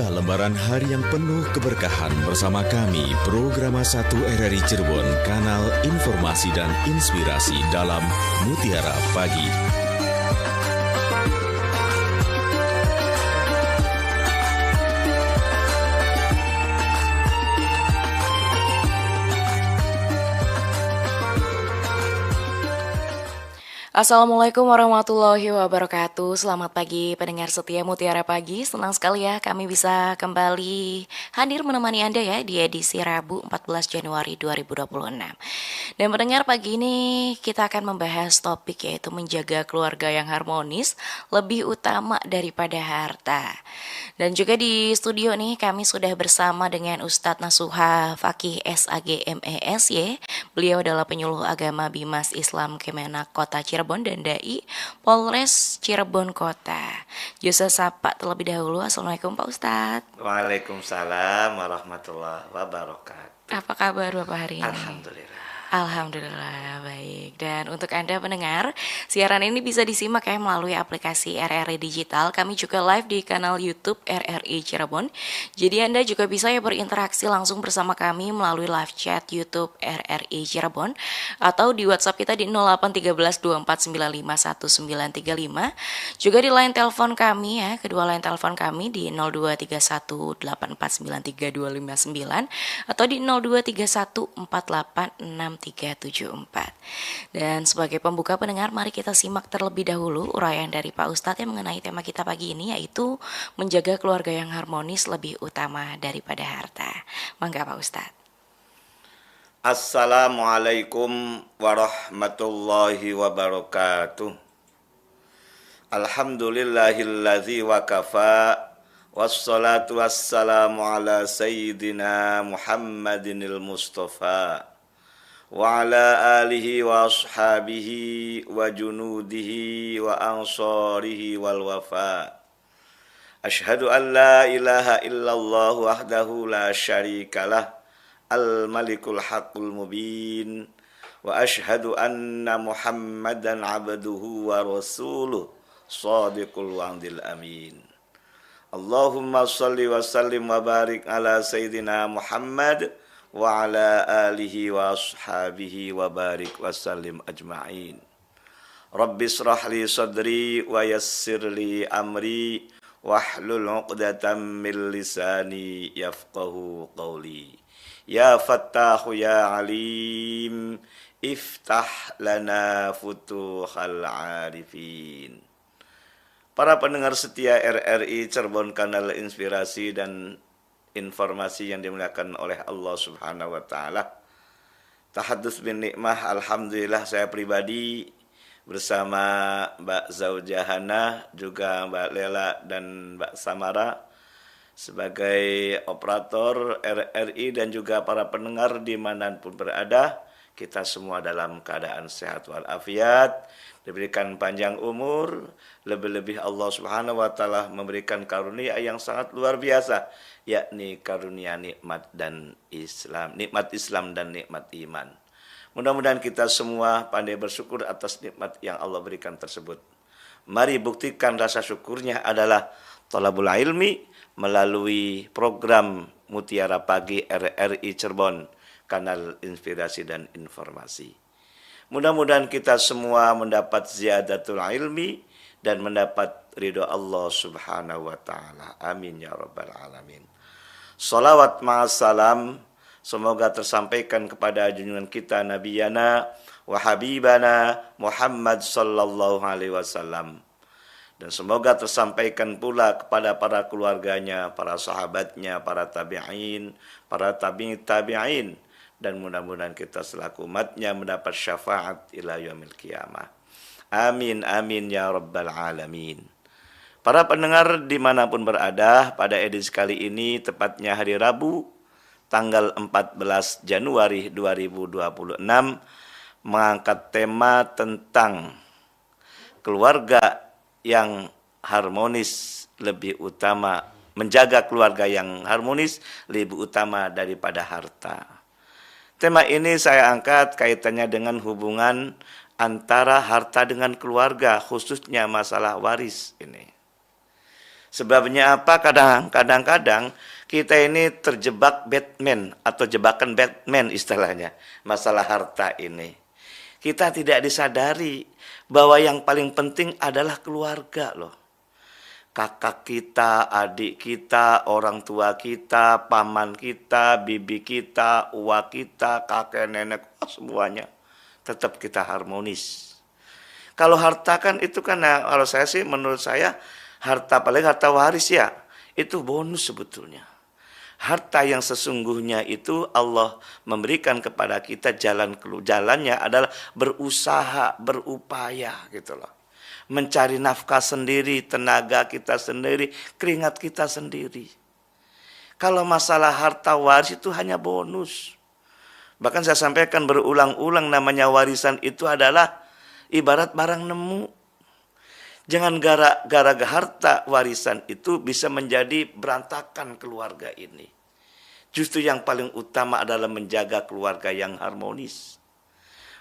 Buka lembaran hari yang penuh keberkahan bersama kami, Programa 1 RRI Cirebon, Kanal Informasi dan Inspirasi dalam Mutiara Pagi. Assalamualaikum warahmatullahi wabarakatuh. Selamat pagi pendengar setia Mutiara Pagi. Senang sekali ya kami bisa kembali hadir menemani Anda ya di edisi Rabu 14 Januari 2026. Dan pendengar, pagi ini kita akan membahas topik yaitu menjaga keluarga yang harmonis lebih utama daripada harta. Dan juga di studio nih kami sudah bersama dengan Ustadz Nasuha Fakih SAG MESY. Beliau adalah penyuluh agama Bimas Islam Kemenak Kota Cirebon dan Dai Polres Cirebon Kota. Jasa sapa terlebih dahulu. Assalamualaikum Pak Ustadz. Waalaikumsalam warahmatullahi wabarakatuh. Apa kabar Bapak hari ini? Alhamdulillah. Alhamdulillah, baik. Dan untuk Anda pendengar, siaran ini bisa disimak ya melalui aplikasi RRI Digital. Kami juga live di kanal YouTube RRI Cirebon. Jadi Anda juga bisa ya berinteraksi langsung bersama kami melalui live chat YouTube RRI Cirebon atau di WhatsApp kita di 081324951935. Juga di line telepon kami ya, kedua line telepon kami di 0231849329 atau di 0231486374. Dan sebagai pembuka pendengar, mari kita simak terlebih dahulu uraian dari Pak Ustadz yang mengenai tema kita pagi ini, yaitu menjaga keluarga yang harmonis lebih utama daripada harta. Mangga Pak Ustadz. Assalamualaikum warahmatullahi wabarakatuh. Alhamdulillahilladzi wakafa, wassalatu wassalamu ala sayyidina Muhammadinil Mustafa wa ala alihi wa ashabihi wa junudihi wa ansarihi wal wafa. Ashhadu an la ilaha illallah wahdahu la syarikalah al-malikul haqqul mubin wa ashhadu anna Muhammadan abduhu wa rasuluh shadiqul wa'dil amin. Allahumma salli wa sallim wa barik ala sayyidina Muhammad wa ala alihi wa ashabihi wa barik wa sallim ajma'in. Rabbi israh li sadri wa yassir li amri wahlul 'uqdatam min lisani yafqahu qawli. Ya Fattahu ya Alim, iftah lana futuhal arifin. Para pendengar setia RRI Cirebon, Kanal Inspirasi dan Informasi yang dimuliakan oleh Allah Subhanahu wa taala. Tahadduts bin nikmah, alhamdulillah saya pribadi bersama Mbak Zaujahana, juga Mbak Lela dan Mbak Samara sebagai operator RRI dan juga para pendengar dimanapun berada, kita semua dalam keadaan sehat walafiat, diberikan panjang umur, lebih-lebih Allah Subhanahu wa taala memberikan karunia yang sangat luar biasa, yakni karunia nikmat Islam dan nikmat iman. Mudah-mudahan kita semua pandai bersyukur atas nikmat yang Allah berikan tersebut. Mari buktikan rasa syukurnya adalah thalabul ilmi melalui program Mutiara Pagi RRI Cirebon, Kanal Inspirasi dan Informasi. Mudah-mudahan kita semua mendapat ziyadatul ilmi dan mendapat ridho Allah Subhanahu wa taala. Amin ya rabbal alamin. Salawat ma'assalam semoga tersampaikan kepada junjungan kita nabiyana wa habibana Muhammad sallallahu alaihi wasallam, dan semoga tersampaikan pula kepada para keluarganya, para sahabatnya, para tabi'in, para tabi'in, dan mudah-mudahan kita selaku umatnya mendapat syafaat ila yaumil qiyamah. Amin amin ya rabbal alamin. Para pendengar dimanapun berada, pada edisi kali ini tepatnya hari Rabu tanggal 14 Januari 2026 mengangkat tema tentang keluarga yang harmonis lebih utama, menjaga keluarga yang harmonis lebih utama daripada harta. Tema ini saya angkat kaitannya dengan hubungan antara harta dengan keluarga, khususnya masalah waris ini. Sebabnya apa? Kadang-kadang kita ini terjebak Batman atau jebakan Batman istilahnya. Masalah harta ini. Kita tidak disadari bahwa yang paling penting adalah keluarga loh. Kakak kita, adik kita, orang tua kita, paman kita, bibi kita, uwa kita, kakek, nenek, semuanya. Tetap kita harmonis. Kalau harta kan itu kan, kalau saya sih menurut saya, harta paling harta waris ya, itu bonus sebetulnya. Harta yang sesungguhnya itu Allah memberikan kepada kita jalannya adalah berusaha, berupaya gitu loh. Mencari nafkah sendiri, tenaga kita sendiri, keringat kita sendiri. Kalau masalah harta waris itu hanya bonus. Bahkan saya sampaikan berulang-ulang namanya warisan itu adalah ibarat barang nemu. Jangan gara-gara harta warisan itu bisa menjadi berantakan keluarga ini. Justru yang paling utama adalah menjaga keluarga yang harmonis.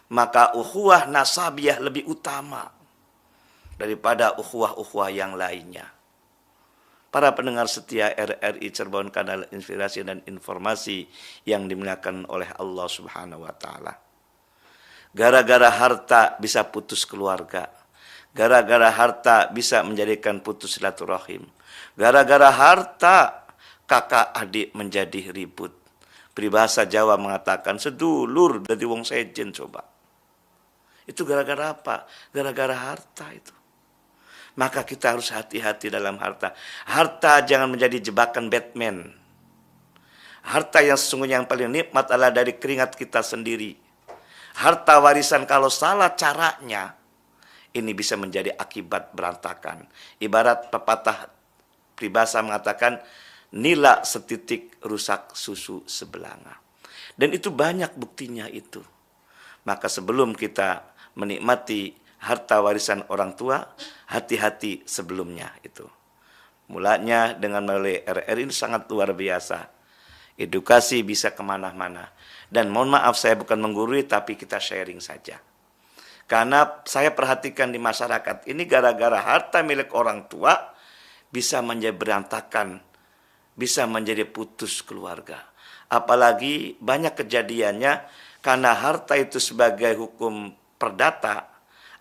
Maka ukhuwah nasabiyah lebih utama daripada ukhuwah-ukhuwah yang lainnya. Para pendengar setia RRI Cirebon, kanal inspirasi dan informasi yang dimuliakan oleh Allah Subhanahu wa taala. Gara-gara harta bisa putus keluarga. Gara-gara harta bisa menjadikan putus silaturahim. Gara-gara harta kakak adik menjadi ribut. Peribahasa Jawa mengatakan sedulur dari wong sejen coba. Itu gara-gara apa? Gara-gara harta itu. Maka kita harus hati-hati dalam harta. Harta jangan menjadi jebakan Batman. Harta yang sesungguhnya yang paling nikmat adalah dari keringat kita sendiri. Harta warisan kalau salah caranya, ini bisa menjadi akibat berantakan. Ibarat pepatah peribahasa mengatakan, nila setitik rusak susu sebelanga. Dan itu banyak buktinya itu. Maka sebelum kita menikmati harta warisan orang tua, hati-hati sebelumnya itu. Mulanya dengan melalui RRI ini sangat luar biasa. Edukasi bisa kemana-mana. Dan mohon maaf saya bukan menggurui, tapi kita sharing saja. Karena saya perhatikan di masyarakat ini gara-gara harta milik orang tua bisa menjadi berantakan, bisa menjadi putus keluarga. Apalagi banyak kejadiannya karena harta itu sebagai hukum perdata,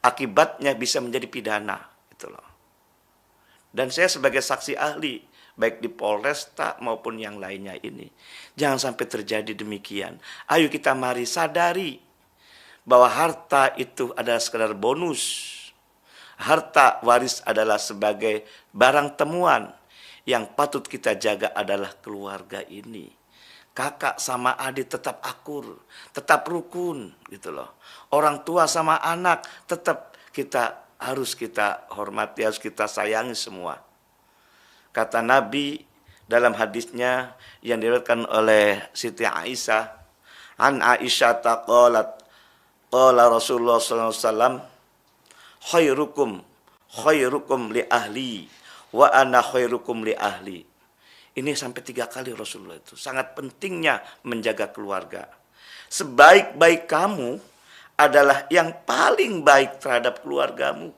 akibatnya bisa menjadi pidana. Gitu loh. Dan saya sebagai saksi ahli, baik di Polresta maupun yang lainnya ini. Jangan sampai terjadi demikian. Ayo kita mari sadari bahwa harta itu adalah sekedar bonus. Harta waris adalah sebagai barang temuan. Yang patut kita jaga adalah keluarga ini. Kakak sama adik tetap akur, tetap rukun gitu loh. Orang tua sama anak tetap harus kita hormati, harus kita sayangi semua. Kata Nabi dalam hadisnya yang diriwayatkan oleh Siti Aisyah, an Aisyah taqalat qala Rasulullah sallallahu alaihi wasallam khairukum li ahli wa ana khairukum li ahli. Ini sampai 3 kali Rasulullah itu. Sangat pentingnya menjaga keluarga. Sebaik-baik kamu adalah yang paling baik terhadap keluargamu.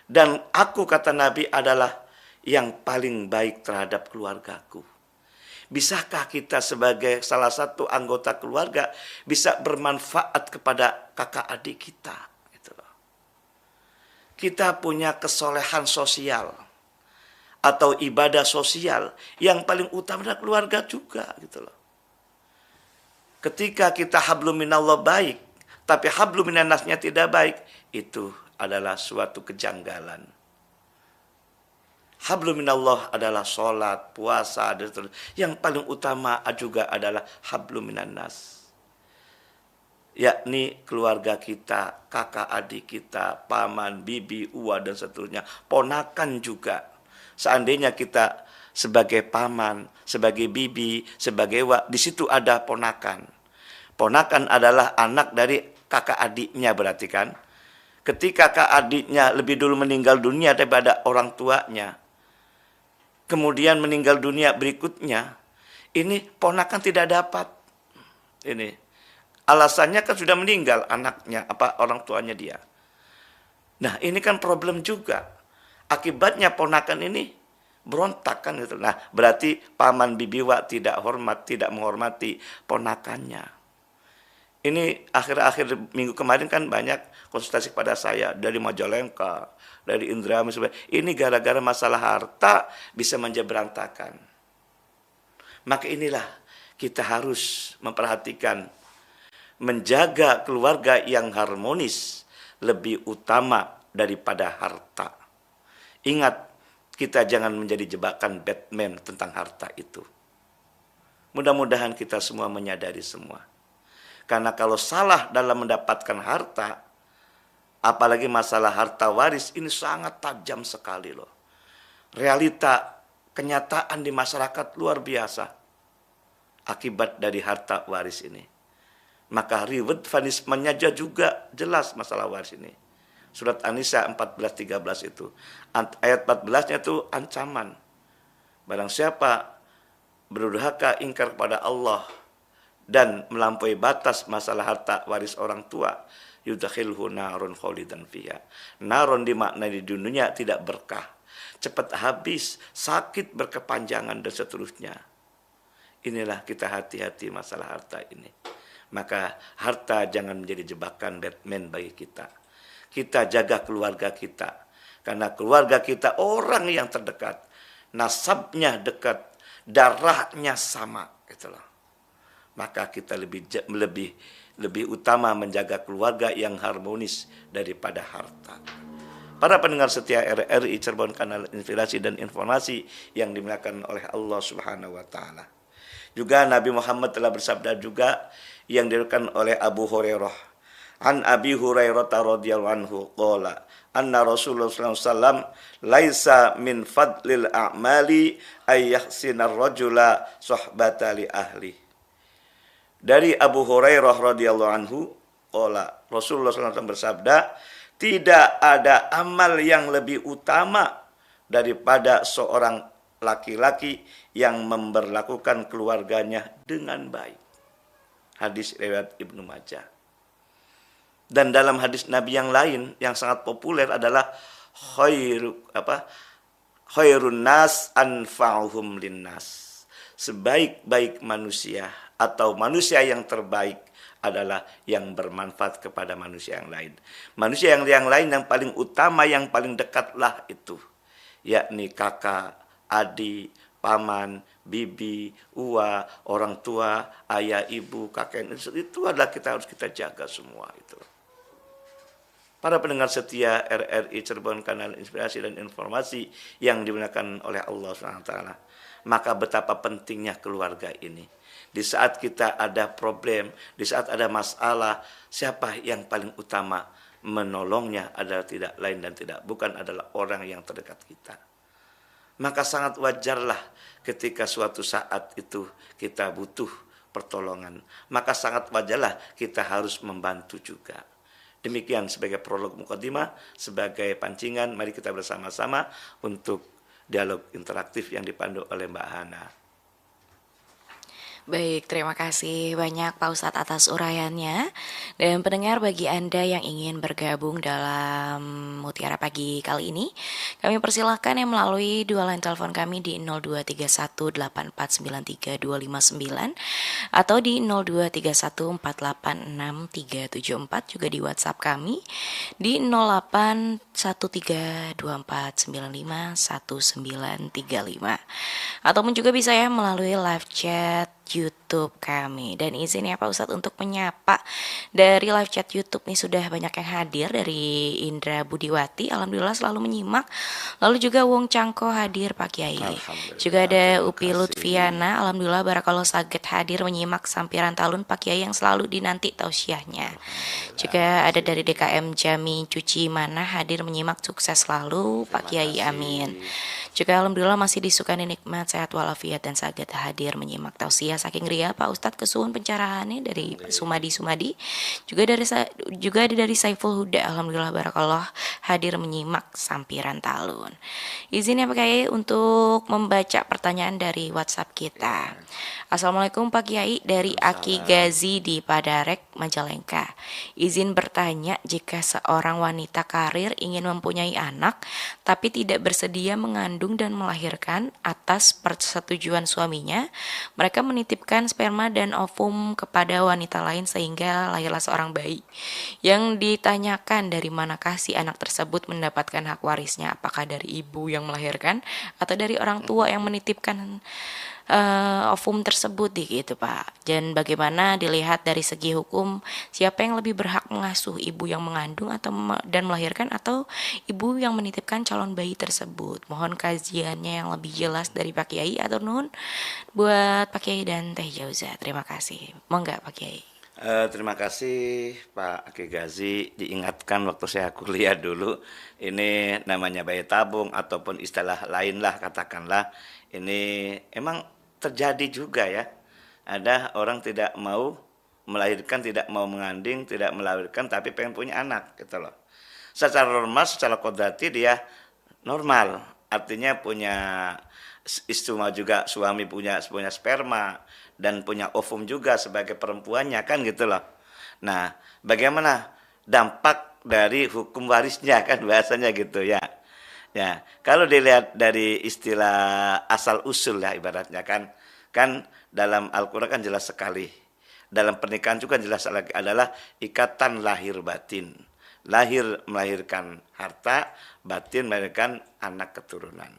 Dan aku, kata Nabi, adalah yang paling baik terhadap keluargaku. Bisakah kita sebagai salah satu anggota keluarga bisa bermanfaat kepada kakak adik kita? Gitu loh. Kita punya kesolehan sosial atau ibadah sosial yang paling utama adalah keluarga juga. Gitu loh. Ketika kita hablum minallah baik, tapi hablum minannasnya tidak baik, itu adalah suatu kejanggalan. Hablum minallah adalah sholat, puasa, dan seterusnya. Yang paling utama juga adalah hablum minannas. Yakni keluarga kita, kakak adik kita, paman, bibi, uwa, dan seterusnya. Ponakan juga. Seandainya kita sebagai paman, sebagai bibi, sebagai uwa, di situ ada ponakan. Ponakan adalah anak dari kakak adiknya berarti kan. Ketika kakak adiknya lebih dulu meninggal dunia daripada orang tuanya, kemudian meninggal dunia berikutnya, ini ponakan tidak dapat. Ini alasannya kan sudah meninggal anaknya, orang tuanya dia. Nah, ini kan problem juga. Akibatnya ponakan ini berontak kan gitu. Nah, berarti paman bibiwa tidak menghormati ponakannya. Ini akhir-akhir minggu kemarin kan banyak konsultasi kepada saya dari Majalengka, dari Indramayu. Ini gara-gara masalah harta bisa menjadi berantakan. Maka inilah kita harus memperhatikan, menjaga keluarga yang harmonis lebih utama daripada harta. Ingat, kita jangan menjadi jebakan Batman tentang harta itu. Mudah-mudahan kita semua menyadari semua. Karena kalau salah dalam mendapatkan harta, apalagi masalah harta waris, ini sangat tajam sekali loh. Realita, kenyataan di masyarakat luar biasa akibat dari harta waris ini. Maka reward punishment-nya juga jelas masalah waris ini. Surat An-Nisa 14:13 itu. Ayat 14-nya itu ancaman. Barang siapa berdurhaka, ingkar kepada Allah dan melampaui batas masalah harta waris orang tua, yudkhilhu narun khalidan fiha. Naron dimaknai di dunia tidak berkah, cepat habis, sakit berkepanjangan dan seterusnya. Inilah kita hati-hati masalah harta ini. Maka harta jangan menjadi jebakan Batman bagi kita. Kita jaga keluarga kita. Karena keluarga kita orang yang terdekat. Nasabnya dekat. Darahnya sama. Itulah. Maka kita lebih utama menjaga keluarga yang harmonis daripada harta. Para pendengar setia RRI Cirebon, kanal inspirasi dan informasi yang dimuliakan oleh Allah Subhanahu wa taala. Juga Nabi Muhammad telah bersabda juga yang diriwayatkan oleh Abu Hurairah. An Abi Hurairah radhiyallahu anhu qala anna Rasulullah sallallahu alaihi wasallam laisa min fadlil a'mali ay yahsina ar-rajula suhbata li ahli. Dari Abu Hurairah radhiyallahu anhu qala Rasulullah sallallahu alaihi wasallam bersabda, tidak ada amal yang lebih utama daripada seorang laki-laki yang memperlakukan keluarganya dengan baik. Hadis riwayat Ibnu Majah. Dan dalam hadis Nabi yang lain yang sangat populer adalah khairun nas anfa'uhum linnas. Sebaik-baik manusia atau manusia yang terbaik adalah yang bermanfaat kepada manusia yang lain. Manusia yang lain yang paling utama, yang paling dekatlah itu, yakni kakak, adik, paman, bibi, uwa, orang tua, ayah, ibu, kakek. Itu adalah harus kita jaga semua itu. Para pendengar setia RRI Cirebon, kanal inspirasi dan informasi yang dimuliakan oleh Allah SWT. Maka betapa pentingnya keluarga ini. Di saat kita ada problem, di saat ada masalah, siapa yang paling utama menolongnya adalah tidak lain dan tidak bukan adalah orang yang terdekat kita. Maka sangat wajarlah ketika suatu saat itu kita butuh pertolongan. Maka sangat wajarlah kita harus membantu juga. Demikian sebagai prolog mukadimah, sebagai pancingan, mari kita bersama-sama untuk dialog interaktif yang dipandu oleh Mbak Hana. Baik, terima kasih banyak Pak Ustadz atas uraiannya. Dan pendengar, bagi Anda yang ingin bergabung dalam Mutiara Pagi kali ini, kami persilahkan yang melalui dua line telepon kami di 02318493 atau di 0231486374, juga di WhatsApp kami di 081324951935, ataupun juga bisa ya melalui live chat YouTube kami. Dan izin ya Pak Ustadz untuk menyapa dari live chat YouTube nih, sudah banyak yang hadir. Dari Indra Budiwati, alhamdulillah selalu menyimak. Lalu juga Wong Cangko hadir Pak Kiai. Juga ada Upi Lutfiana, alhamdulillah barakallah saged hadir menyimak sampiran talun Pak Kiai yang selalu dinanti tausiahnya. Juga ada dari DKM Jami Cuci Mana hadir menyimak, sukses selalu Pak Kiai, amin. Juga alhamdulillah masih disukani nikmat sehat walafiat dan saged hadir menyimak tausiah saking ria Pak Ustadz kesuhun pencerahannya dari Sumadi. Juga ada dari Saiful Huda. Alhamdulillah barakallah hadir menyimak sampiran talun. Izin ya Pak Kiai untuk membaca pertanyaan dari WhatsApp kita. Assalamualaikum Pak Kiai, dari Aki Gazi di Padarek, Majalengka. Izin bertanya, jika seorang wanita karir ingin mempunyai anak tapi tidak bersedia mengandung dan melahirkan atas persetujuan suaminya, mereka menitipkan sperma dan ovum kepada wanita lain sehingga lahirlah seorang bayi. Yang ditanyakan, dari manakah si anak tersebut mendapatkan hak warisnya? Apakah dari ibu yang melahirkan atau dari orang tua yang menitipkan ovum tersebut gitu Pak? Dan bagaimana dilihat dari segi hukum, siapa yang lebih berhak mengasuh, ibu yang mengandung dan melahirkan atau ibu yang menitipkan calon bayi tersebut? Mohon kajiannya yang lebih jelas dari Pak Kiai, atau nuhun buat Pak Kiai dan Teh Jauza. Terima kasih. Monggo Pak Kiai. Terima kasih Pak Aki Gazi, diingatkan waktu saya kuliah dulu, ini namanya bayi tabung ataupun istilah lain lah katakanlah, ini emang terjadi juga ya. Ada orang tidak mau melahirkan, tidak mau mengandung, tidak melahirkan tapi pengen punya anak gitu loh. Secara normal, secara kodrati dia normal, artinya punya istri juga, suami punya sperma dan punya ovum juga sebagai perempuannya kan gitu loh. Nah, bagaimana dampak dari hukum warisnya kan bahasanya gitu ya. Ya, kalau dilihat dari istilah asal usul ya ibaratnya kan dalam Al-Qur'an kan jelas sekali. Dalam pernikahan juga jelas lagi adalah ikatan lahir batin. Lahir melahirkan harta, batin melahirkan anak keturunan.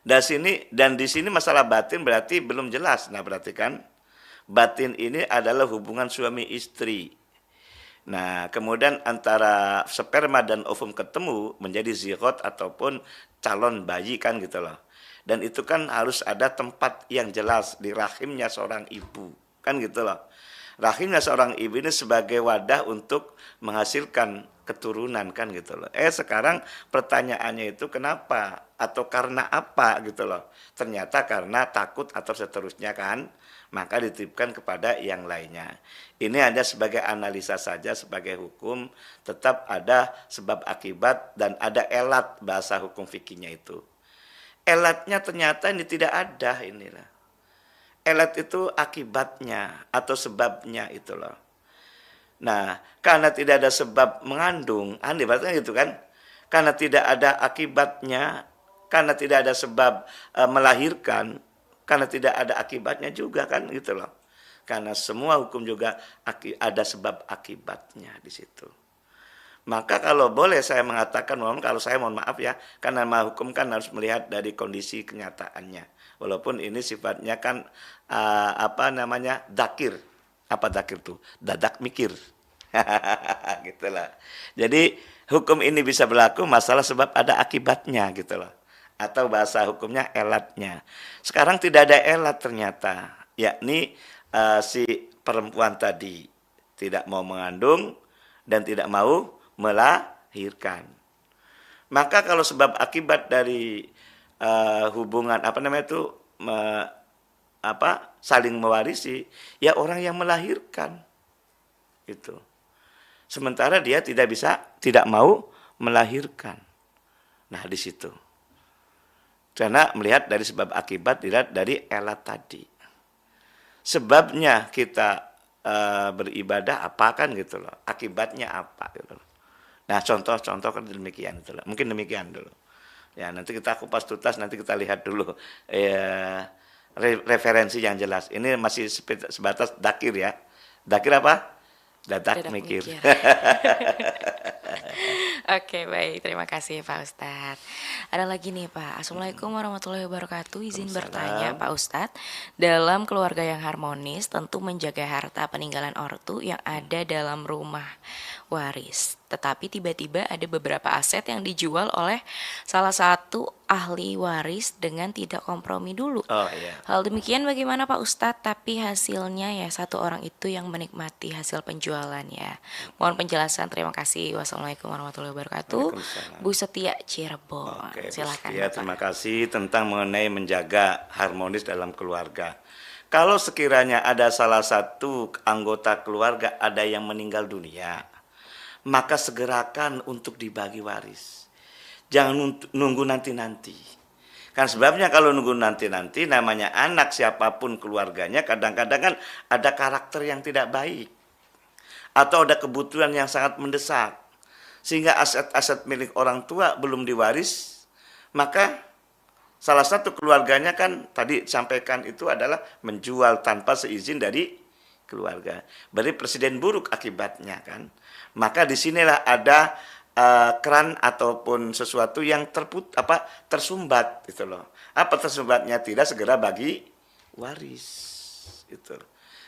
Dan di sini masalah batin berarti belum jelas. Nah, perhatikan, batin ini adalah hubungan suami istri. Nah, kemudian antara sperma dan ovum ketemu menjadi zigot ataupun calon bayi kan gitu loh. Dan itu kan harus ada tempat yang jelas di rahimnya seorang ibu, kan gitu loh. Rahimnya seorang ibu ini sebagai wadah untuk menghasilkan keturunan kan gitu loh. Sekarang pertanyaannya itu kenapa atau karena apa gitu loh. Ternyata karena takut atau seterusnya kan, maka dititipkan kepada yang lainnya. Ini hanya sebagai analisa saja, sebagai hukum, tetap ada sebab akibat dan ada elat bahasa hukum fikihnya itu. Elatnya ternyata ini tidak ada inilah. Elat itu akibatnya atau sebabnya itu loh. Nah, karena tidak ada sebab mengandung, aneh berarti gitu kan? Karena tidak ada akibatnya, karena tidak ada sebab melahirkan, karena tidak ada akibatnya juga kan gitu loh. Karena semua hukum juga ada sebab akibatnya di situ. Maka kalau boleh saya mengatakan, mohon maaf ya, karena hukum kan harus melihat dari kondisi kenyataannya. Walaupun ini sifatnya kan dakir. Apa dakir tuh? Dadak mikir. Gitulah. Jadi hukum ini bisa berlaku masalah sebab ada akibatnya gitu loh. Atau bahasa hukumnya elatnya. Sekarang tidak ada elat ternyata, yakni si perempuan tadi tidak mau mengandung dan tidak mau melahirkan. Maka kalau sebab akibat dari hubungan saling mewarisi, ya orang yang melahirkan itu. Sementara dia tidak mau melahirkan. Nah, di situ. Karena melihat dari sebab akibat, dilihat dari elat tadi. Sebabnya kita beribadah apa kan gitu loh. Akibatnya apa gitu loh. Nah, contoh kan demikian gitu loh. Mungkin demikian dulu. Ya, nanti kita kupas tuntas, nanti kita lihat dulu referensi yang jelas. Ini masih sebatas dakir ya. Dakir apa? Dadak mikir. Oke, baik. Terima kasih Pak Ustadz. Ada lagi nih Pak. Assalamualaikum warahmatullahi wabarakatuh. Izin bertanya Pak Ustadz. Dalam keluarga yang harmonis tentu menjaga harta peninggalan ortu yang ada dalam rumah waris. tetapi tiba-tiba ada beberapa aset yang dijual oleh salah satu ahli waris dengan tidak kompromi dulu. Oh iya. Hal demikian bagaimana Pak Ustadz? Tapi hasilnya ya satu orang itu yang menikmati hasil penjualannya. Mohon penjelasan. Terima kasih. Wassalamualaikum warahmatullahi wabarakatuh. Waalaikumsalam. Bu Setia Cirebon. Oke, Bu Silakan Setia, Bapak. terima kasih tentang mengenai menjaga harmonis dalam keluarga. Kalau sekiranya ada salah satu anggota keluarga ada yang meninggal dunia, maka segerakan untuk dibagi waris. Jangan nunggu nanti-nanti. Kan sebabnya kalau nunggu nanti-nanti, namanya anak siapapun keluarganya kadang-kadang kan ada karakter yang tidak baik. Atau ada kebutuhan yang sangat mendesak. Sehingga aset-aset milik orang tua belum diwaris, maka salah satu keluarganya kan tadi disampaikan itu adalah menjual tanpa seizin dari keluarga. Berarti presiden buruk akibatnya kan. Maka disinilah ada keran ataupun sesuatu yang tersumbat gitu loh. Apa tersumbatnya? Tidak segera bagi waris itu.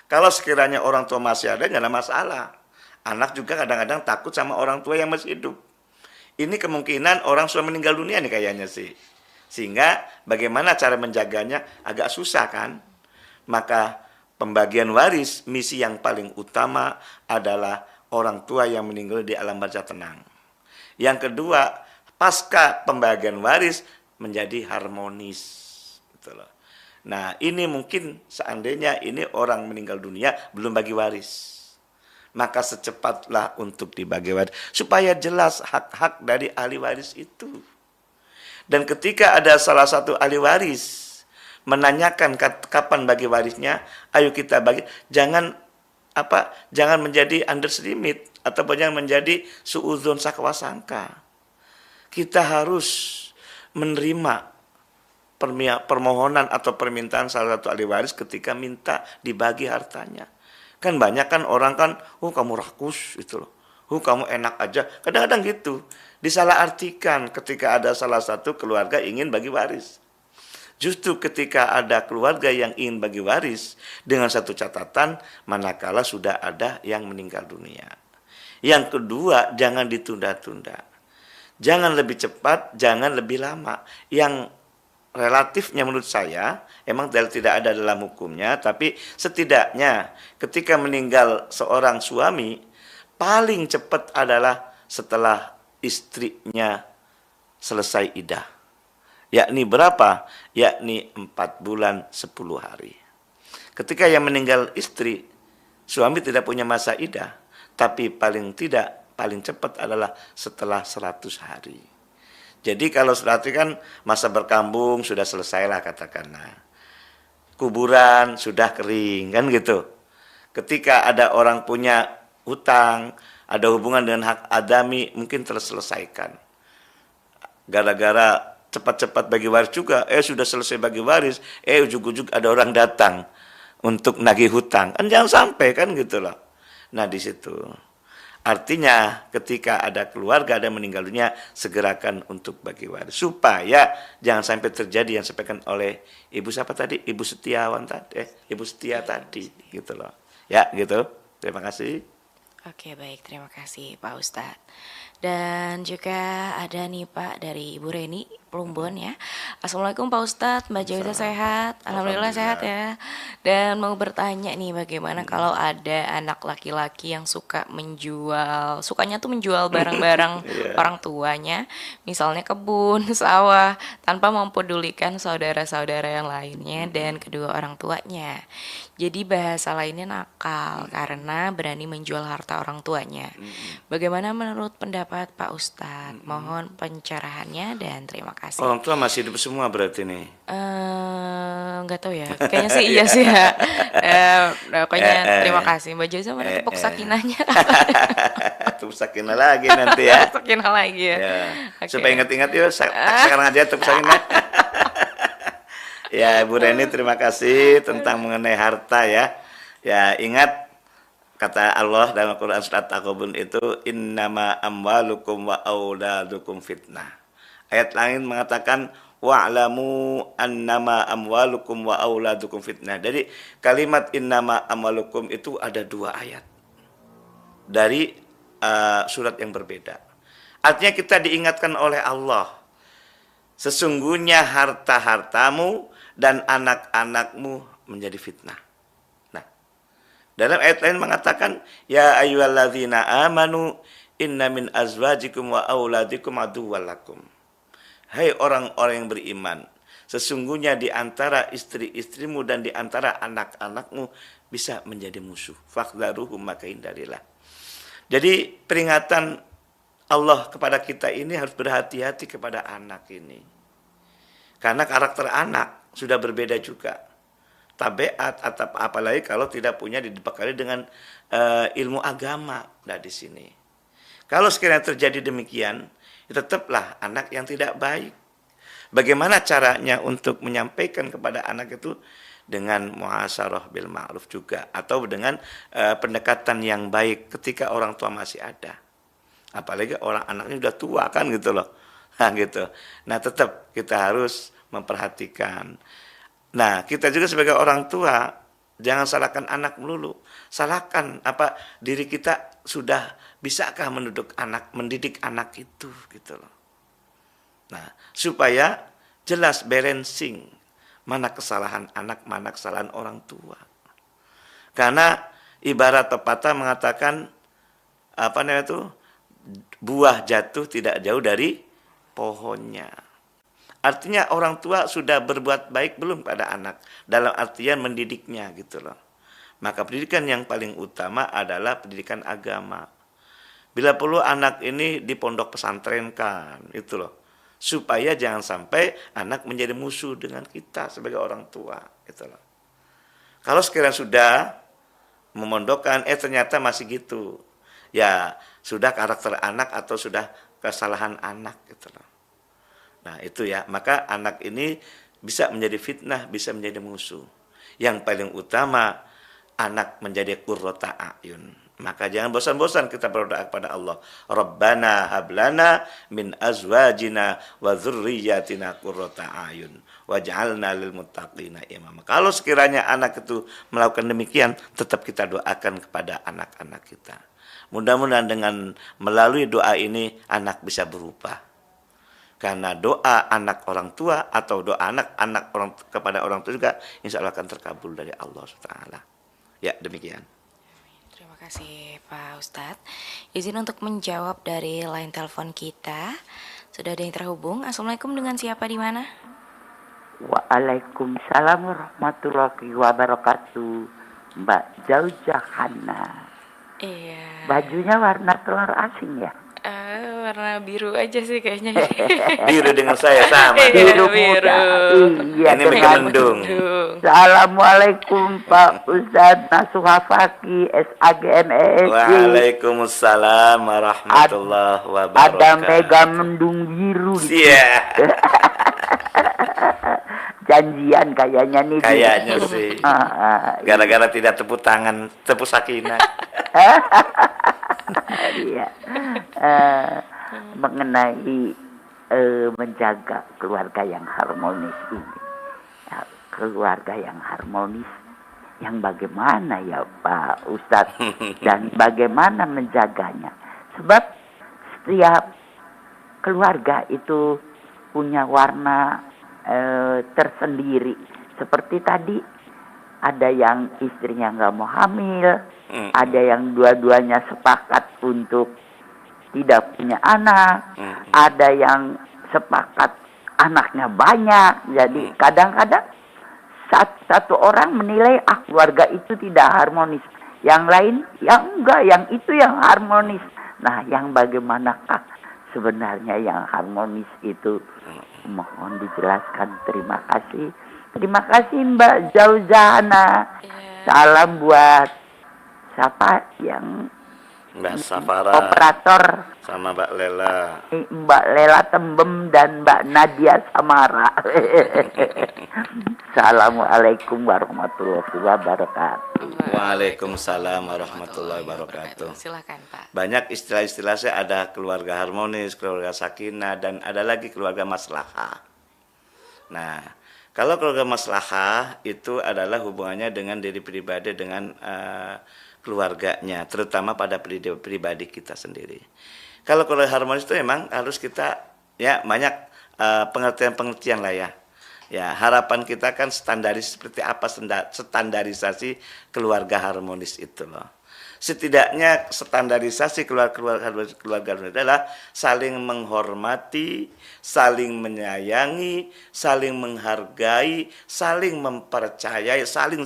Kalau sekiranya orang tua masih ada, nggak ada masalah. Anak juga kadang-kadang takut sama orang tua yang masih hidup. Ini kemungkinan orang sudah meninggal dunia nih kayaknya sih. Sehingga bagaimana cara menjaganya agak susah kan. Maka pembagian waris, misi yang paling utama adalah orang tua yang meninggal di alam barzah tenang. Yang kedua, pasca pembagian waris menjadi harmonis. Gitu loh. Nah, ini mungkin seandainya ini orang meninggal dunia belum bagi waris. Maka secepatlah untuk dibagi waris. Supaya jelas hak-hak dari ahli waris itu. Dan ketika ada salah satu ahli waris menanyakan kapan bagi warisnya, ayo kita bagi. Jangan menjadi underestimate atau jangan menjadi suudzon sakwasangka. Kita harus menerima permohonan atau permintaan salah satu ahli waris ketika minta dibagi hartanya. Kan banyak kan orang kan, kamu rakus itu loh. Kamu enak aja. Kadang-kadang gitu. Disalahartikan ketika ada salah satu keluarga ingin bagi waris. Justru ketika ada keluarga yang ingin bagi waris dengan satu catatan, manakala sudah ada yang meninggal dunia. Yang kedua, jangan ditunda-tunda. Jangan lebih cepat, jangan lebih lama. Yang relatifnya menurut saya, emang tidak ada dalam hukumnya, tapi setidaknya ketika meninggal seorang suami, paling cepat adalah setelah istrinya selesai iddah. Yakni berapa? Yakni 4 bulan 10 hari. Ketika yang meninggal istri, suami tidak punya masa iddah, tapi paling cepat adalah setelah 100 hari. Jadi kalau berarti kan masa berkambung sudah selesai lah katakanlah. Kuburan sudah kering kan gitu. Ketika ada orang punya hutang, ada hubungan dengan hak adami mungkin terselesaikan. Gara-gara cepat-cepat bagi waris juga, sudah selesai bagi waris, ujug-ujug ada orang datang untuk nagih hutang. Kan jangan sampai kan gitu loh. Nah di situ. Artinya ketika ada keluarga ada meninggal dunia, segerakan untuk bagi waris. Supaya jangan sampai terjadi yang disampaikan oleh Ibu siapa tadi? Ibu Setiawan tadi. Ibu Setia tadi gitu loh. Ya gitu. Terima kasih. Oke, baik, terima kasih Pak Ustadz. Dan juga ada nih Pak dari Ibu Reni Plumbon ya. Assalamualaikum Pak Ustadz, Mbak Joyza sehat? Alhamdulillah sehat ya. Dan mau bertanya nih bagaimana kalau ada anak laki-laki yang sukanya tuh menjual barang-barang orang tuanya, misalnya kebun, sawah, tanpa mempedulikan saudara-saudara yang lainnya dan kedua orang tuanya. Jadi bahasa lainnya nakal karena berani menjual harta orang tuanya. Bagaimana menurut pendapat Pak Ustadz? Mohon pencerahannya dan terima kasih. Orang tua masih hidup semua berarti nih? Nggak tahu ya. Kayaknya sih iya sih ya. Pokoknya terima kasih. Mbak Joyza mana tepuk sakinahnya? Tepuk sakinah lagi nanti ya. Sakinah lagi ya. Okay. Supaya ingat-ingat yuk. Sekarang aja tepuk sakinah. Ya, Bu Reni terima kasih tentang mengenai harta ya. Ya, ingat kata Allah dalam Quran surat At-Taghabun itu innama amwalukum wa auladukum fitnah. Ayat lain mengatakan wa'lamu annama amwalukum wa auladukum fitnah. Jadi kalimat innama amwalukum itu ada 2 ayat. Dari surat yang berbeda. Artinya kita diingatkan oleh Allah, sesungguhnya harta-hartamu dan anak-anakmu menjadi fitnah. Nah, dalam ayat lain mengatakan, ya ayyuhalladzina amanu inna min azwajikum wa auladikum aduwwal lakum. Hai orang-orang yang beriman, sesungguhnya di antara istri-istrimu dan di antara anak-anakmu bisa menjadi musuh. Fakhdaruhum, maka hindarilah. Jadi peringatan Allah kepada kita ini harus berhati-hati kepada anak ini. Karena karakter anak sudah berbeda juga. Tabiat atau apalagi kalau tidak punya dibekali dengan ilmu agama. Nah di sini. Kalau sekiranya terjadi demikian, tetaplah anak yang tidak baik. Bagaimana caranya untuk menyampaikan kepada anak itu? Dengan muasyarah bil ma'ruf juga, atau dengan pendekatan yang baik ketika orang tua masih ada. Apalagi orang anaknya sudah tua kan gitu loh. Nah gitu. Nah tetap kita harus memperhatikan. Nah kita juga sebagai orang tua jangan salahkan anak melulu. Salahkan apa diri kita, sudah bisakah mendidik anak itu gitu loh. Nah supaya jelas balancing. Mana kesalahan anak, mana kesalahan orang tua. Karena ibarat pepatah mengatakan buah jatuh tidak jauh dari pohonnya. Artinya orang tua sudah berbuat baik belum pada anak, dalam artian mendidiknya gitu loh. Maka pendidikan yang paling utama adalah pendidikan agama. Bila perlu anak ini di pondok pesantren kan, itu loh. Supaya jangan sampai anak menjadi musuh dengan kita sebagai orang tua, gitu loh. Kalau sekiranya sudah memondokkan, ternyata masih gitu, ya sudah karakter anak atau sudah kesalahan anak, gitu loh. Nah itu ya, maka anak ini bisa menjadi fitnah, bisa menjadi musuh. Yang paling utama anak menjadi qurrata a'yun. Maka jangan bosan-bosan kita berdoa kepada Allah. Rabbana hablana min azwajina wa dzurriyyatina qurrata a'yun waj'alna lil muttaqina imama. Kalau sekiranya anak itu melakukan demikian, tetap kita doakan kepada anak-anak kita. Mudah-mudahan dengan melalui doa ini anak bisa berubah. Karena doa anak orang tua atau doa anak orang kepada orang tua juga insya Allah akan terkabul dari Allah SWT. Ya demikian. Terima kasih Pak Ustadz. Izin untuk menjawab dari line telepon kita. Sudah ada yang terhubung. Assalamualaikum, dengan siapa di mana? Waalaikumsalam warahmatullahi wabarakatuh. Mbak Jaujahana. Iya. Bajunya warna telur asin ya? Warna biru aja sih kayaknya. Biru dengan saya sama. Biru biru. muda. Iya, ini bikin mendung. Assalamualaikum Pak Ustadz Nasuha Fakih SAGMSD. Waalaikumsalam warahmatullahi wabarakatuh. Ada mega mendung biru. Iya. Janjian kayaknya nih. Kayaknya sih. Gara-gara tidak tepuk tangan, tepuk sakinah. Iya. Mengenai menjaga keluarga yang harmonis ini. Ya, keluarga yang harmonis yang bagaimana ya Pak Ustadz, dan bagaimana menjaganya. Sebab setiap keluarga itu punya warna tersendiri. Seperti tadi ada yang istrinya nggak mau hamil, ada yang dua-duanya sepakat untuk tidak punya anak, ada yang sepakat anaknya banyak. Jadi kadang-kadang satu orang menilai keluarga itu tidak harmonis, yang lain yang enggak, yang itu yang harmonis. Nah, yang bagaimanakah sebenarnya yang harmonis itu? Mohon dijelaskan. Terima kasih. Terima kasih Mbak Jauzana. Salam buat siapa yang Mbak Safara, operator, sama Mbak Lela, Mbak Lela Tembem dan Mbak Nadia Samara. Assalamualaikum warahmatullahi wabarakatuh. Waalaikumsalam warahmatullahi wabarakatuh. Silakan Pak. Banyak istilah-istilah saya, ada keluarga harmonis, keluarga sakinah, dan ada lagi keluarga maslahah. Nah, kalau keluarga maslahah itu adalah hubungannya dengan diri pribadi dengan keluarganya, terutama pada pribadi kita sendiri. Kalau keluarga harmonis itu memang harus kita ya banyak pengertian-pengertian lah ya. Ya, harapan kita kan seperti apa standarisasi keluarga harmonis itu loh. Setidaknya standarisasi keluarga harmonis adalah saling menghormati, saling menyayangi, saling menghargai, saling mempercayai, saling.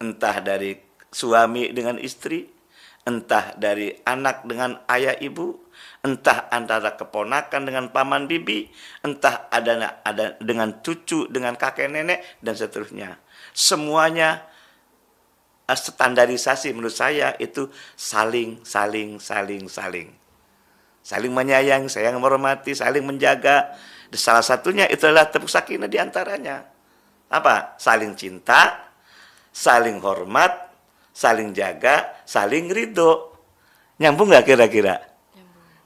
Entah dari suami dengan istri, entah dari anak dengan ayah ibu, entah antara keponakan dengan paman bibi, entah ada dengan cucu, dengan kakek nenek, dan seterusnya. Semuanya standarisasi menurut saya itu saling menyayangi, saling menghormati, saling menjaga. Salah satunya itu adalah tepuk sakinah di antaranya. Apa? Saling cinta, saling hormat, saling jaga, saling ridho. Nyambung nggak kira-kira?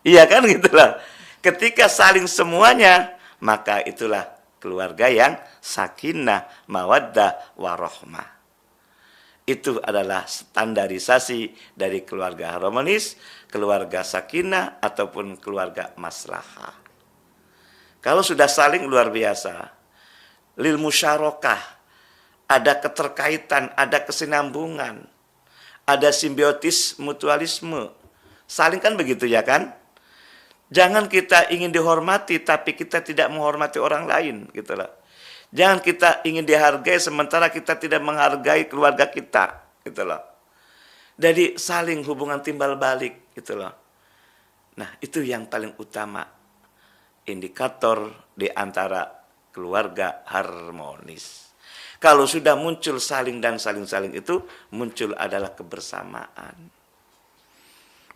Iya kan gitulah. Ketika saling semuanya, maka itulah keluarga yang sakinah, mawaddah, warahmah. Itu adalah standarisasi dari keluarga harmonis, keluarga sakinah, ataupun keluarga maslahah. Kalau sudah saling luar biasa, lil musyarakah, ada keterkaitan, ada kesinambungan, ada simbiotis mutualisme. Saling kan begitu ya kan? Jangan kita ingin dihormati, tapi kita tidak menghormati orang lain, gitu loh. Jangan kita ingin dihargai sementara kita tidak menghargai keluarga kita, gitu loh. Jadi saling hubungan timbal balik, gitu loh. Nah, itu yang paling utama indikator di antara keluarga harmonis. Kalau sudah muncul saling dan saling itu, muncul adalah kebersamaan.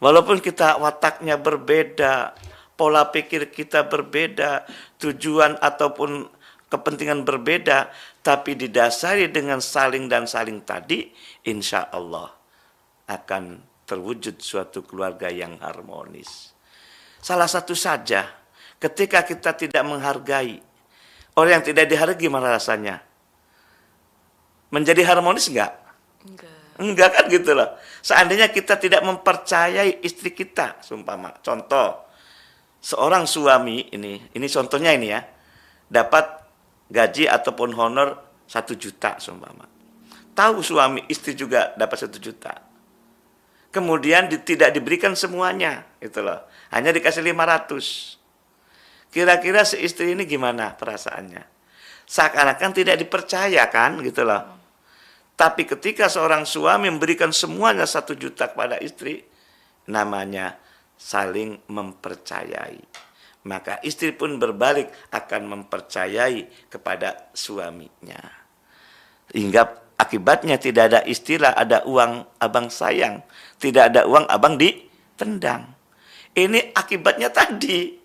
Walaupun kita wataknya berbeda, pola pikir kita berbeda, tujuan ataupun kepentingan berbeda, tapi didasari dengan saling dan saling tadi, insya Allah akan terwujud suatu keluarga yang harmonis. Salah satu saja, ketika kita tidak menghargai, orang yang tidak dihargai gimana rasanya? Menjadi harmonis enggak? Enggak kan gitu loh. Seandainya kita tidak mempercayai istri kita, sumpama. Contoh, seorang suami ini contohnya ini ya, dapat gaji ataupun honor 1 juta sumpama. Tahu suami istri juga dapat 1 juta. Kemudian tidak diberikan semuanya, gitu loh. Hanya dikasih 500. Kira-kira si istri ini gimana perasaannya? Seakan-akan tidak dipercaya kan, gitu loh. Tapi ketika seorang suami memberikan semuanya 1 juta kepada istri, namanya saling mempercayai. Maka istri pun berbalik akan mempercayai kepada suaminya. Hingga akibatnya tidak ada istilah ada uang abang sayang, tidak ada uang abang ditendang. Ini akibatnya tadi.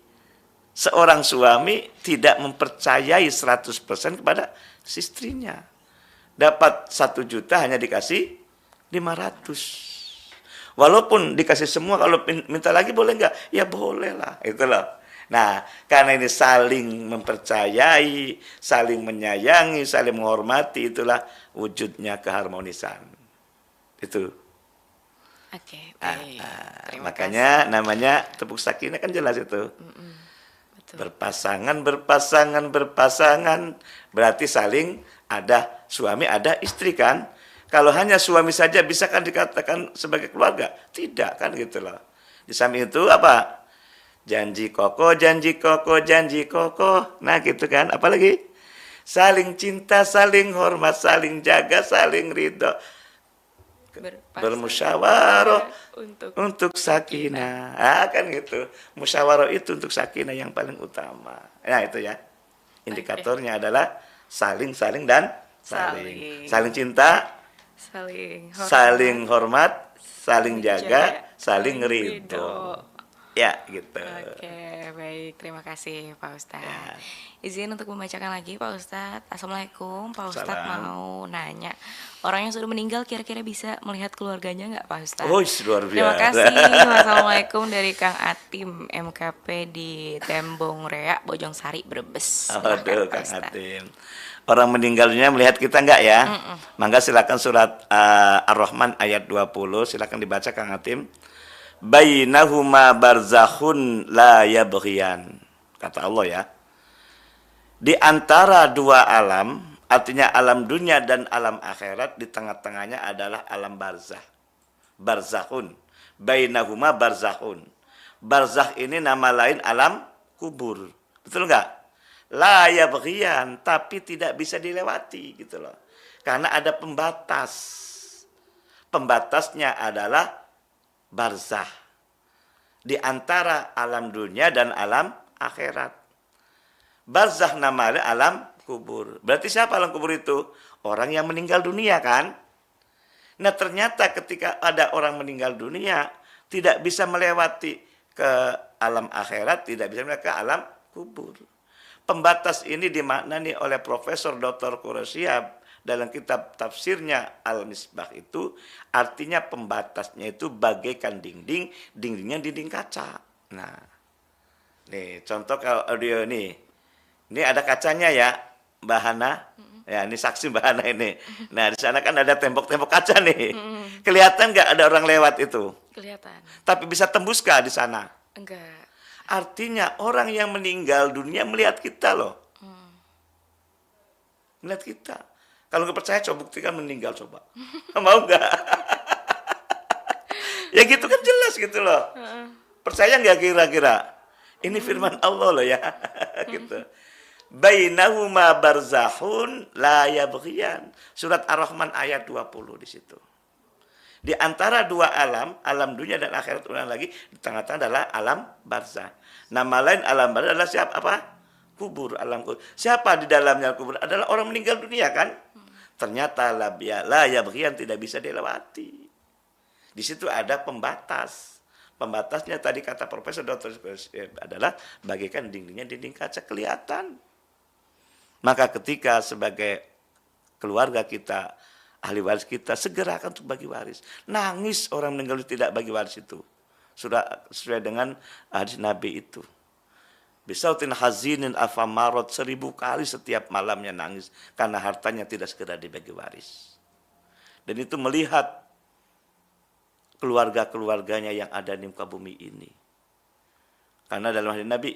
Seorang suami tidak mempercayai 100% kepada istrinya. Dapat 1 juta hanya dikasih 500. Walaupun dikasih semua, kalau minta lagi boleh enggak? Ya boleh lah, itu loh. Nah, karena ini saling mempercayai, saling menyayangi, saling menghormati, itulah wujudnya keharmonisan. Itu. Oke, baik. Makanya kasih. Namanya tepuk sakinah kan jelas itu. Betul. Berpasangan, berarti saling ada suami, ada istri kan. Kalau hanya suami saja bisa kan dikatakan sebagai keluarga? Tidak kan gitu loh. Di samping itu apa? Janji kokoh. Nah gitu kan. Apalagi? Saling cinta, saling hormat, saling jaga, saling ridho. Bermusyawarah untuk sakinah. Kan gitu. Musyawarah itu untuk sakinah yang paling utama. Nah itu ya. Indikatornya adalah saling dan saling cinta, saling hormat, saling jaga, saling ridho. Ya, gitu. Oke, baik. Terima kasih Pak Ustadz. Ya. Izin untuk membacakan lagi Pak Ustadz. Assalamualaikum. Pak Ustadz mau nanya, orang yang sudah meninggal kira-kira bisa melihat keluarganya nggak Pak Ustadz? Oh, luar biasa. Terima kasih. Wassalamualaikum dari Kang Atim, MKP di Tembong Rea, Bojong Sari, Brebes. Aduh, Kang Atim. orang meninggal dunia melihat kita enggak ya? Maka silakan surat Ar-Rahman ayat 20, silakan dibaca Kang Atim. Bainahuma barzakhun la yabghiyan. Kata Allah ya. Di antara dua alam, artinya alam dunia dan alam akhirat, di tengah-tengahnya adalah alam barzah. Barzakhun. Bainahuma barzakhun. Barzakh ini nama lain alam kubur. Betul enggak? La yabghiyan, tapi tidak bisa dilewati gitu loh. Karena ada pembatas. Pembatasnya adalah barzakh. Di antara alam dunia dan alam akhirat. Barzakh namanya alam kubur. Berarti siapa alam kubur itu? Orang yang meninggal dunia kan? Nah ternyata ketika ada orang meninggal dunia, tidak bisa melewati ke alam akhirat, tidak bisa melewati ke alam kubur. Pembatas ini dimaknani oleh Profesor Dr. Qurasyab dalam kitab tafsirnya Al-Misbah itu, artinya pembatasnya itu bagaikan dinding, dindingnya dinding kaca. Nah, nih contoh kalau audio nih, ini ada kacanya ya, Mbak Hana. Ya, ini saksi Mbak Hana ini. Nah, di sana kan ada tembok-tembok kaca nih. Kelihatan nggak ada orang lewat itu? Kelihatan. Tapi bisa tembus nggak di sana? Enggak. Artinya orang yang meninggal dunia melihat kita loh. Melihat kita. Kalau nggak percaya coba buktikan meninggal coba. Mau nggak? Ya gitu kan jelas gitu loh. Percaya nggak kira-kira? Ini firman Allah loh ya. Gitu. Bainahuma barzakhun la yabghiyan. Surat Ar-Rahman ayat 20 di situ. Di antara dua alam, alam dunia dan akhirat, ulang lagi, di tengah-tengah adalah alam barzah. Nama lain alam barzah adalah siapa? Apa? Kubur, alam kubur. Siapa di dalamnya kubur? Adalah orang meninggal dunia kan? Ternyata la yabghiyan tidak bisa dilewati. Di situ ada pembatas. Pembatasnya tadi kata Profesor Dr. adalah bagaikan dindingnya dinding kaca kelihatan. Maka ketika sebagai keluarga kita, ahli waris kita, segerakan untuk bagi waris. Nangis orang meninggal tidak bagi waris itu. Sudah sesuai dengan hadis Nabi itu. Bisautin hazinin afamarot, 1000 kali setiap malamnya nangis. Karena hartanya tidak segera dibagi waris. Dan itu melihat keluarga-keluarganya yang ada di muka bumi ini. Karena dalam hadis Nabi,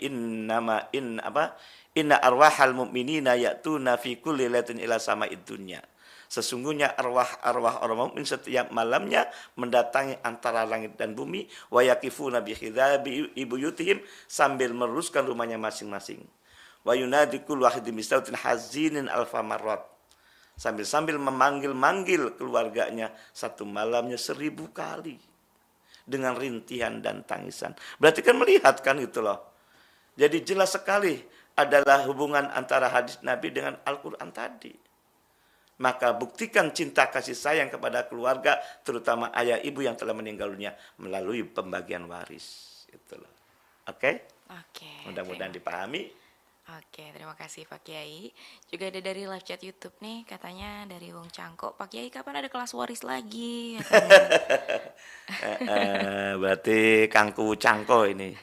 inna arwahal mu'minina ya'tuna fi kulli lailatin ila sama'id dunya. Sesungguhnya arwah orang mukmin setiap malamnya mendatangi antara langit dan bumi, wa yaqifuna bi khidhabi ibuyutihim, sambil meruskan rumahnya masing-masing. Wa yunadi kullu wahidin bisautin hazinin alfa marrat. Sambil memanggil-manggil keluarganya satu malamnya 1000 kali dengan rintihan dan tangisan. Berarti kan melihat kan gitu loh. Jadi jelas sekali adalah hubungan antara hadis Nabi dengan Al-Qur'an tadi. Maka buktikan cinta kasih sayang kepada keluarga, terutama ayah ibu yang telah meninggal dunia, melalui pembagian waris. Itulah. Oke? Oke. Mudah-mudahan dipahami. Oke, terima kasih Pak Kiai. Juga ada dari live chat YouTube nih, katanya dari Wong Cangkok, Pak Kiai kapan ada kelas waris lagi? Berarti Kangku Cangko ini.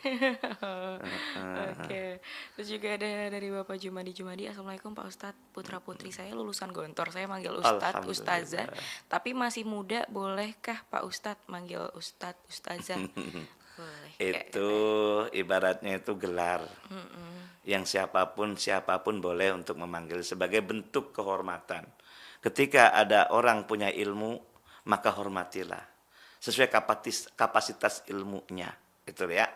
Oke. Terus juga ada dari Bapak Jumadi. Assalamualaikum Pak Ustadz, putra putri saya lulusan Gontor, saya manggil Ustadz, Ustazah. Tapi masih muda, bolehkah Pak Ustadz manggil Ustadz, Ustazah? Boleh. Itu ibaratnya itu gelar. Yang siapapun boleh untuk memanggil sebagai bentuk kehormatan. Ketika ada orang punya ilmu, maka hormatilah sesuai kapasitas ilmunya, itu ya.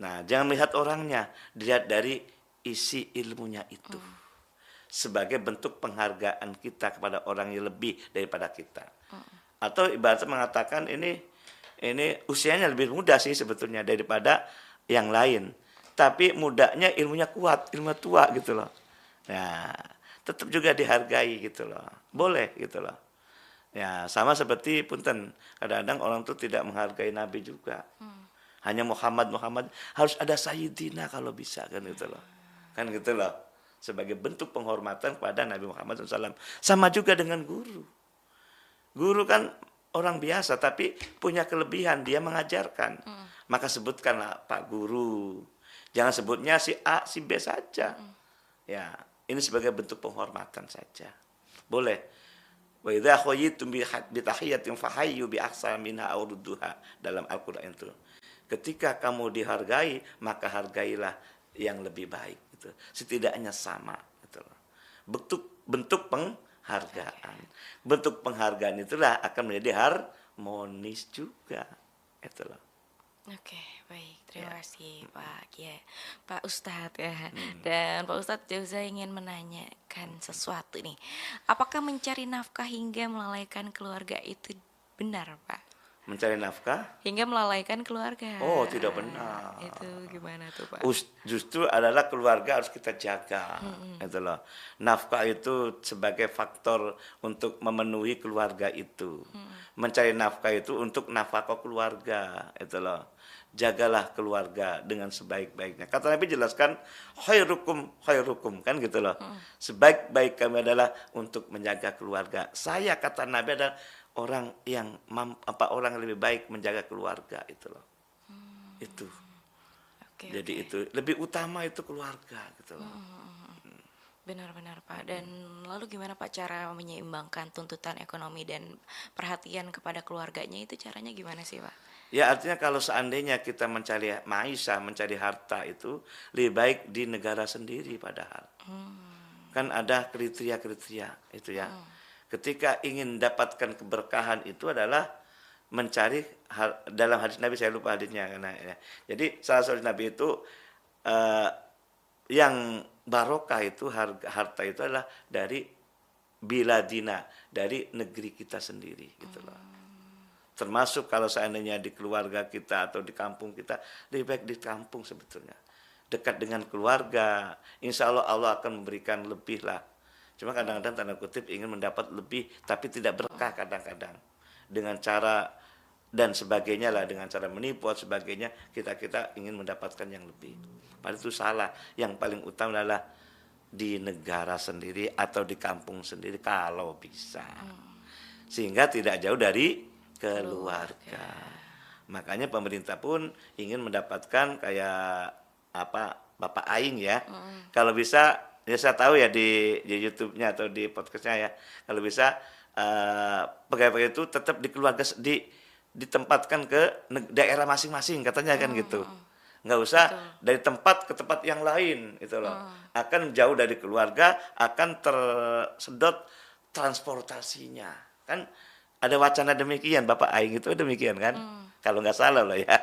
Nah, jangan melihat orangnya, dilihat dari isi ilmunya itu. Sebagai bentuk penghargaan kita kepada orang yang lebih daripada kita. Atau ibaratnya mengatakan ini usianya lebih muda sih sebetulnya daripada yang lain. Tapi mudanya ilmunya kuat, ilmu tua gitu loh. Nah, tetap juga dihargai gitu loh. Boleh gitu loh. Ya, sama seperti punten. Kadang-kadang orang tuh tidak menghargai Nabi juga. Hanya Muhammad, harus ada Sayyidina kalau bisa kan gitu loh. Kan gitu loh. Sebagai bentuk penghormatan kepada Nabi Muhammad SAW. Sama juga dengan guru. Guru kan orang biasa tapi punya kelebihan, dia mengajarkan. Maka sebutkanlah Pak Guru. Jangan sebutnya si A, si B saja. Ya, Ini sebagai bentuk penghormatan saja. Boleh. Wa idza khayyitum bi tahiyatin fahayyu bi ahsana minha aw rudduha dalam Al-Qur'an itu. Ketika kamu dihargai, maka hargailah yang lebih baik gitu. Setidaknya sama gitu loh. Bentuk penghargaan. Bentuk penghargaan itulah akan menjadi harmonis juga. Itu loh. Oke, baik. Terima kasih Pak Kiai, Pak Ustadz ya. Dan Pak Ustadz juga ingin menanyakan sesuatu nih. Apakah mencari nafkah hingga melalaikan keluarga itu benar, Pak? Mencari nafkah? Hingga melalaikan keluarga. Oh, tidak benar. Itu gimana tuh, Pak? Justru adalah keluarga harus kita jaga. Itu loh. Nafkah itu sebagai faktor untuk memenuhi keluarga itu. Mencari nafkah itu untuk nafkah keluarga. Itu loh. Jagalah keluarga dengan sebaik-baiknya. Kata Nabi jelaskan, khairukum kan gitu loh. Sebaik-baik kami adalah untuk menjaga keluarga. Saya kata Nabi adalah orang yang orang yang lebih baik menjaga keluarga itu loh. Itu. Jadi itu lebih utama itu keluarga gitu loh. Benar-benar Pak. Dan lalu gimana Pak cara menyeimbangkan tuntutan ekonomi dan perhatian kepada keluarganya itu caranya gimana sih Pak? Ya artinya kalau seandainya kita mencari maisha, mencari harta itu lebih baik di negara sendiri padahal. Kan ada kriteria-kriteria itu ya. Ketika ingin dapatkan keberkahan itu adalah mencari dalam hadis Nabi, saya lupa hadisnya karena ya. Jadi salah satu Nabi itu yang barokah itu harta itu adalah dari biladina, dari negeri kita sendiri gitu loh. Termasuk kalau seandainya di keluarga kita atau di kampung kita, lebih baik di kampung sebetulnya. Dekat dengan keluarga, insya Allah Allah akan memberikan lebih lah. Cuma kadang-kadang tanda kutip ingin mendapat lebih, tapi tidak berkah kadang-kadang. Dengan cara dan sebagainya lah, dengan cara menipu dan sebagainya, kita ingin mendapatkan yang lebih. Padahal itu salah. Yang paling utama adalah di negara sendiri atau di kampung sendiri kalau bisa. Sehingga tidak jauh dari keluarga. Makanya pemerintah pun ingin mendapatkan kayak Bapak Aing ya. Kalau bisa ya saya tahu ya di YouTube-nya atau di podcast-nya ya. Kalau bisa pegawai itu tetap di keluarga ditempatkan ke daerah masing-masing katanya kan gitu. Nggak usah dari tempat ke tempat yang lain itu loh. Akan jauh dari keluarga, akan tersedot transportasinya. Kan ada wacana demikian, Bapak Aing itu demikian kan? Kalau nggak salah loh ya.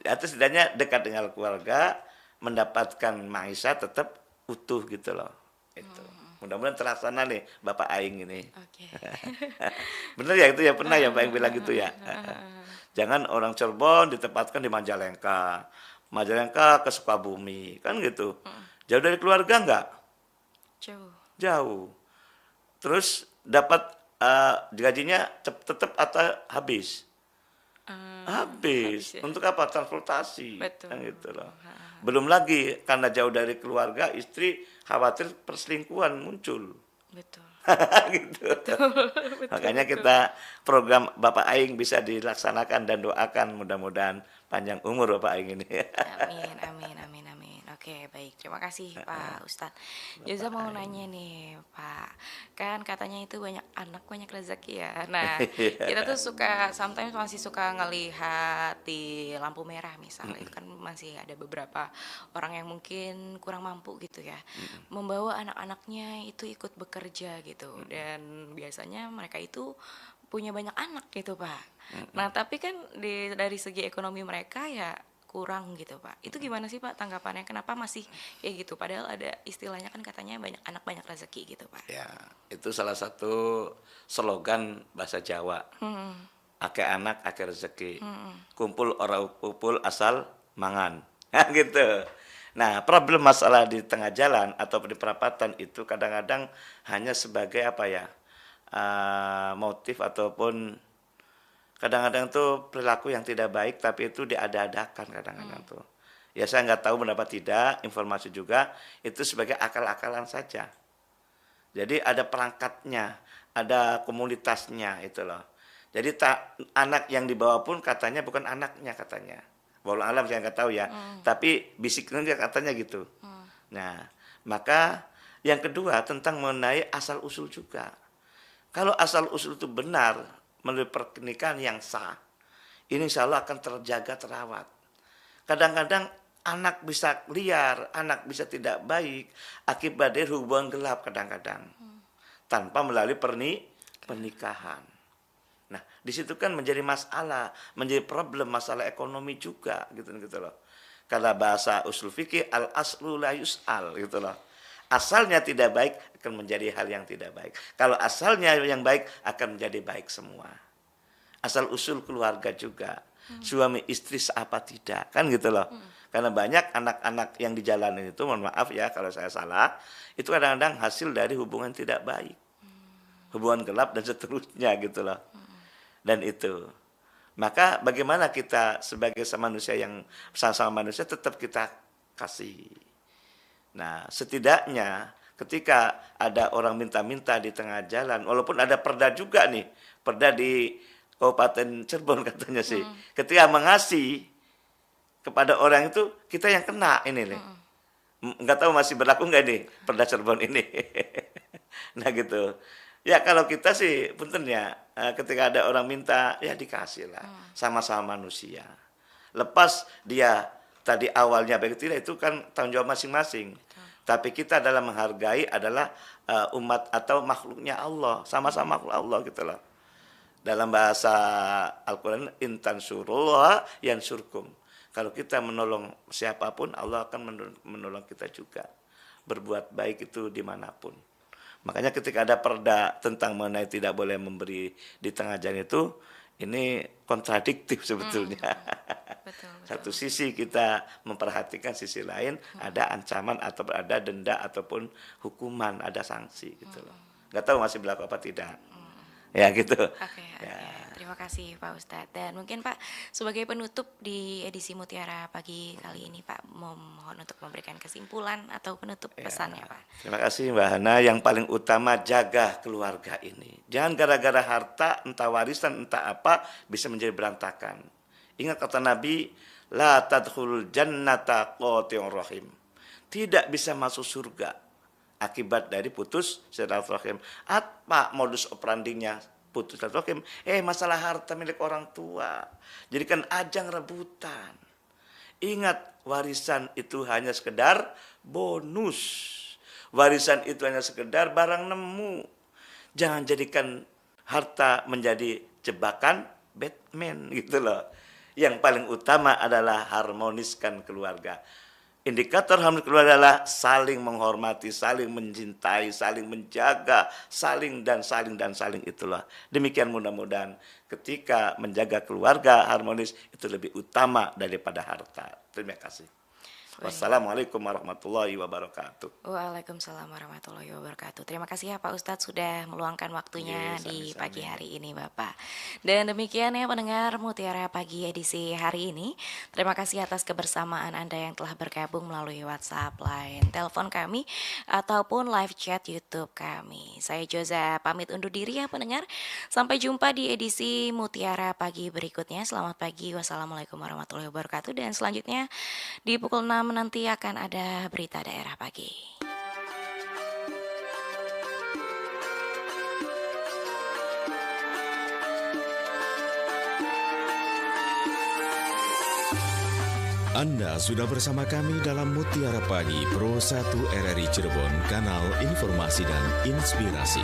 Atau setidaknya dekat dengan keluarga, mendapatkan maisha tetap utuh gitu loh. Itu. Mudah-mudahan terlaksana nih Bapak Aing ini. Bener ya itu ya, pernah ya Pak Aing bilang gitu ya. Jangan orang Cirebon ditempatkan di Majalengka. Majalengka ke Sukabumi, kan gitu. Jauh dari keluarga enggak? Jauh. Terus dapat gajinya tetap atau habis? Habis. Untuk apa? Transportasi. Betul. Kan gitu loh. Belum lagi karena jauh dari keluarga, istri khawatir perselingkuhan muncul. Betul. Gitu. Makanya kita program Bapak Aing bisa dilaksanakan dan doakan mudah-mudahan panjang umur Bapak Aing ini. Amin, amin, amin, amin. Oke, baik. Terima kasih Pak Ustadz. Joza mau nanya nih Pak, kan katanya itu banyak anak banyak rezeki ya. Nah, kita tuh sometimes masih suka ngelihat di lampu merah misalnya, itu kan masih ada beberapa orang yang mungkin kurang mampu gitu ya, membawa anak-anaknya itu ikut bekerja gitu, dan biasanya mereka itu punya banyak anak gitu Pak. Nah tapi kan dari segi ekonomi mereka ya kurang gitu Pak. Itu gimana sih Pak tanggapannya? Kenapa masih kayak gitu? Padahal ada istilahnya kan katanya banyak anak banyak rezeki gitu Pak. Ya, itu salah satu slogan bahasa Jawa. Ake anak, ake rezeki. Kumpul orang kumpul asal mangan. Nah, gitu. Nah, problem masalah di tengah jalan atau di perapatan itu kadang-kadang hanya sebagai motif ataupun kadang-kadang tuh perilaku yang tidak baik, tapi itu diada-adakan kadang-kadang tuh. Ya saya nggak tahu benar tidak, informasi juga itu sebagai akal-akalan saja. Jadi ada perangkatnya, ada komunitasnya itu loh. Jadi anak yang dibawa pun katanya bukan anaknya katanya. Walau alam saya nggak tahu ya, tapi bisiknya katanya gitu. Nah, Maka yang kedua tentang mengenai asal usul juga. Kalau asal usul itu benar melalui pernikahan yang sah, ini insya Allah akan terjaga, terawat. Kadang-kadang anak bisa liar, anak bisa tidak baik akibat dari hubungan gelap kadang-kadang tanpa melalui pernikahan. Nah, di situ kan menjadi masalah, menjadi problem, masalah ekonomi juga gitu loh. Karena bahasa usul fikih al aslu la yus'al gitu loh. Asalnya tidak baik akan menjadi hal yang tidak baik. Kalau asalnya yang baik akan menjadi baik semua. Asal usul keluarga juga. Suami istri seapa tidak, kan gitu loh. Karena banyak anak-anak yang di jalanan itu, mohon maaf ya kalau saya salah, itu kadang-kadang hasil dari hubungan tidak baik. Hubungan gelap dan seterusnya gitu loh. Dan itu. Maka bagaimana kita sebagai manusia yang sama-sama manusia tetap kita kasih. Nah, setidaknya ketika ada orang minta-minta di tengah jalan, walaupun ada perda juga nih, perda di Kabupaten Cirebon katanya sih, ketika mengasihi kepada orang itu kita yang kena ini nih. Nggak tahu masih berlaku nggak nih perda Cirebon ini. Nah gitu. Ya kalau kita sih punten ya, ketika ada orang minta ya dikasih lah, sama-sama manusia. Lepas dia tadi awalnya baik tidak, itu kan tanggung jawab masing-masing. Tapi kita dalam menghargai adalah umat atau makhluknya Allah, sama-sama makhluk Allah gitu loh. Dalam bahasa Al-Quran, intan surullah yansurkum. Kalau kita menolong siapapun, Allah akan menolong kita juga. Berbuat baik itu dimanapun. Makanya ketika ada perda tentang mengenai tidak boleh memberi di tengah jalan itu, ini kontradiktif sebetulnya. Betul. Satu sisi kita memperhatikan, sisi lain ada ancaman atau ada denda ataupun hukuman, ada sanksi gitu loh. Nggak tahu masih berlaku apa tidak. Ya gitu. Oke. Terima kasih Pak Ustadz. Dan mungkin Pak sebagai penutup di edisi Mutiara pagi kali ini Pak, mohon untuk memberikan kesimpulan atau penutup pesannya Pak. Terima kasih Mbak Hana. Yang paling utama jaga keluarga ini. Jangan gara-gara harta, entah warisan, entah apa, bisa menjadi berantakan. Ingat kata Nabi, la tadkhulul jannata qati'ur rahim. Tidak bisa masuk surga akibat dari putus silaturahim. Apa modus operandinya putus silaturahim? Masalah harta milik orang tua. Jadikan ajang rebutan. Ingat, warisan itu hanya sekedar bonus. Warisan itu hanya sekedar barang nemu. Jangan jadikan harta menjadi jebakan Batman gitu loh. Yang paling utama adalah harmoniskan keluarga. Indikator harmonis keluarga adalah saling menghormati, saling mencintai, saling menjaga, saling itulah. Demikian mudah-mudahan ketika menjaga keluarga harmonis itu lebih utama daripada harta. Terima kasih. Wassalamualaikum warahmatullahi wabarakatuh. Waalaikumsalam warahmatullahi wabarakatuh. Terima kasih ya Pak Ustadz sudah meluangkan waktunya di pagi hari ini Bapak. Dan demikian ya pendengar Mutiara Pagi edisi hari ini. Terima kasih atas kebersamaan Anda yang telah bergabung melalui WhatsApp, Line, telepon kami, ataupun live chat YouTube kami. Saya Joza pamit undur diri ya pendengar. Sampai jumpa di edisi Mutiara Pagi berikutnya. Selamat pagi. Wassalamualaikum warahmatullahi wabarakatuh. Dan selanjutnya di pukul 6 nanti akan ada berita daerah pagi. Anda sudah bersama kami dalam Mutiara Pagi Pro 1 RRI Cirebon, kanal informasi dan inspirasi.